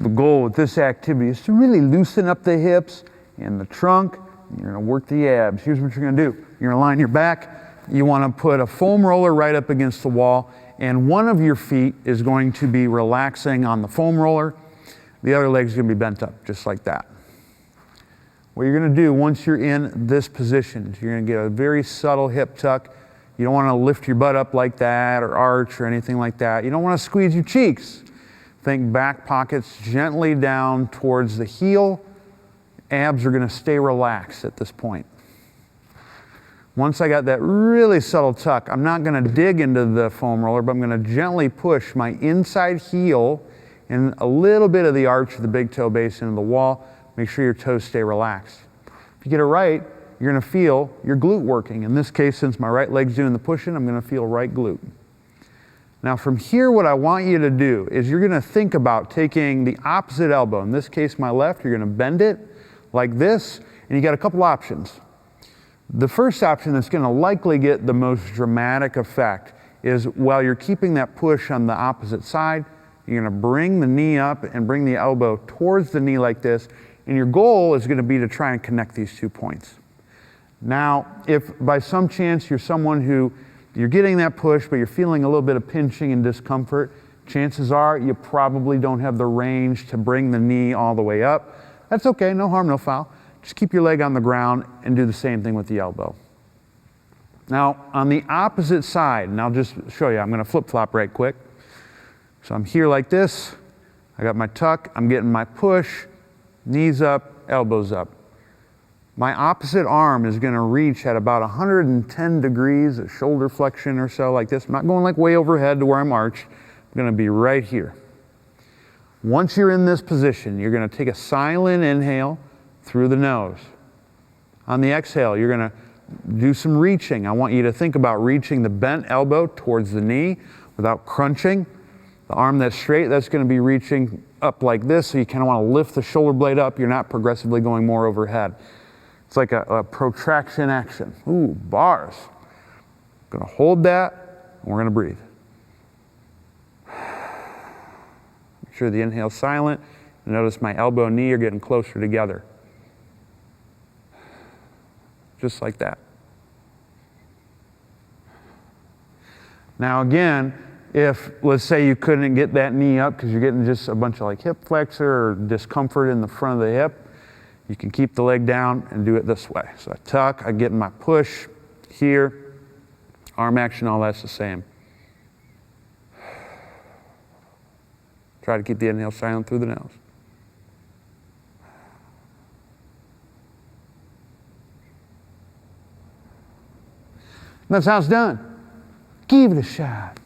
The goal with this activity is to really loosen up the hips and the trunk. You're going to work the abs. Here's what you're going to do. You're going to line your back. You want to put a foam roller right up against the wall, and one of your feet is going to be relaxing on the foam roller. The other leg's going to be bent up, just like that. What you're going to do once you're in this position is you're going to get a very subtle hip tuck. You don't want to lift your butt up like that or arch or anything like that. You don't want to squeeze your cheeks. Think back pockets gently down towards the heel. Abs are going to stay relaxed at this point. Once I got that really subtle tuck, I'm not going to dig into the foam roller, but I'm going to gently push my inside heel and a little bit of the arch of the big toe base into the wall. Make sure your toes stay relaxed. If you get it right, you're going to feel your glute working. In this case, since my right leg's doing the pushing, I'm going to feel right glute. Now from here, what I want you to do is you're going to think about taking the opposite elbow. In this case, my left, you're going to bend it like this, and you got a couple options. The first option that's going to likely get the most dramatic effect is while you're keeping that push on the opposite side, you're going to bring the knee up and bring the elbow towards the knee like this, and your goal is going to be to try and connect these 2 points. Now, if by some chance you're someone who you're getting that push, but you're feeling a little bit of pinching and discomfort, chances are you probably don't have the range to bring the knee all the way up. That's okay, no harm, no foul. Just keep your leg on the ground and do the same thing with the elbow. Now, on the opposite side, and I'll just show you, I'm going to flip-flop right quick. So I'm here like this. I got my tuck, I'm getting my push, knees up, elbows up. My opposite arm is going to reach at about 110 degrees, a shoulder flexion or so like this. I'm not going like way overhead to where I'm arched. I'm going to be right here. Once you're in this position, you're going to take a silent inhale through the nose. On the exhale, you're going to do some reaching. I want you to think about reaching the bent elbow towards the knee without crunching. The arm that's straight, that's going to be reaching up like this, so you kind of want to lift the shoulder blade up. You're not progressively going more overhead. It's like a protraction action. Ooh, bars. I'm going to hold that, and we're going to breathe. Make sure the inhale's silent. Notice my elbow and knee are getting closer together. Just like that. Now again, if, let's say you couldn't get that knee up because you're getting just a bunch of like hip flexor or discomfort in the front of the hip, you can keep the leg down and do it this way. So I tuck, I get my push here, arm action, all that's the same. Try to keep the inhale silent through the nose. That's how it's done. Give it a shot.